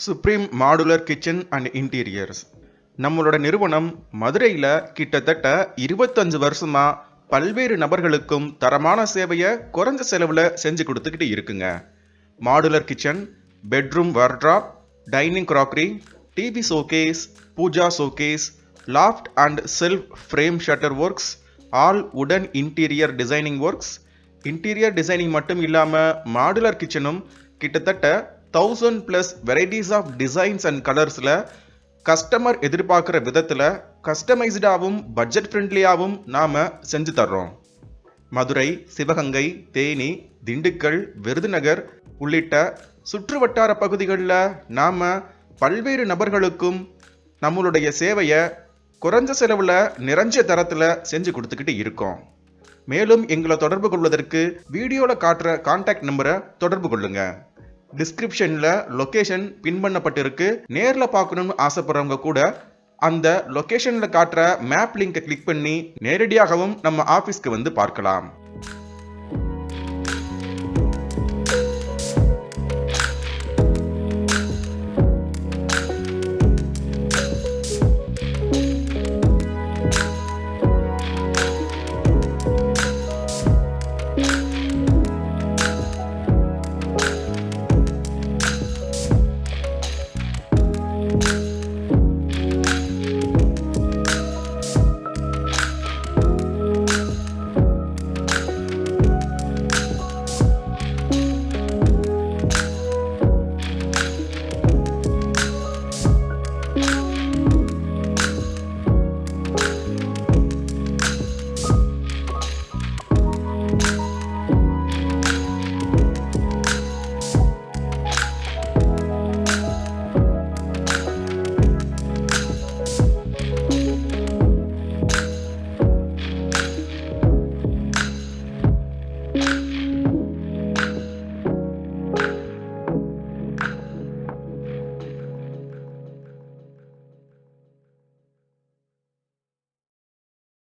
Supreme modular kitchen and interiors நம்மளோட நிறுவனம் மதுரையில் கிட்டத்தட்ட 25 வருஷமா பல்வேறு நபர்களுக்கும் தரமான சேவையை குறைஞ்ச செலவில் செஞ்சு கொடுத்துக்கிட்டு இருக்குங்க. Modular kitchen, bedroom wardrobe, dining crockery, TV showcase, puja showcase, loft and shelf frame shutter works, all உடன் interior designing works. Interior designing மட்டும் இல்லாமல் மாடுலர் கிச்சனும் கிட்டத்தட்ட 1000+ வெரைட்டிஸ் ஆஃப் டிசைன்ஸ் அண்ட் கலர்ஸில் கஸ்டமர் எதிர்பார்க்குற விதத்தில் கஸ்டமைஸ்டாகவும் பட்ஜெட் ஃப்ரெண்ட்லியாகவும் நாம் செஞ்சு தர்றோம். மதுரை, சிவகங்கை, தேனி, திண்டுக்கல், விருதுநகர் உள்ளிட்ட சுற்று வட்டார பகுதிகளில் நாம் பல்வேறு நபர்களுக்கும் நம்மளுடைய சேவையை குறைஞ்ச செலவில் நிறைஞ்ச தரத்தில் செஞ்சு கொடுத்துக்கிட்டு இருக்கோம். மேலும் எங்களை தொடர்பு கொள்வதற்கு வீடியோவில் காட்டுற கான்டாக்ட் நம்பரை தொடர்பு கொள்ளுங்க. டிஸ்கிரிப்ஷனில் லொக்கேஷன் பின் பண்ணப்பட்டிருக்கு. நேரில் பார்க்கணும்னு ஆசைப்படுறவங்க கூட அந்த லொக்கேஷனில் காட்டுற மேப் லிங்கை கிளிக் பண்ணி நேரடியாகவும் நம்ம ஆஃபீஸ்க்கு வந்து பார்க்கலாம்.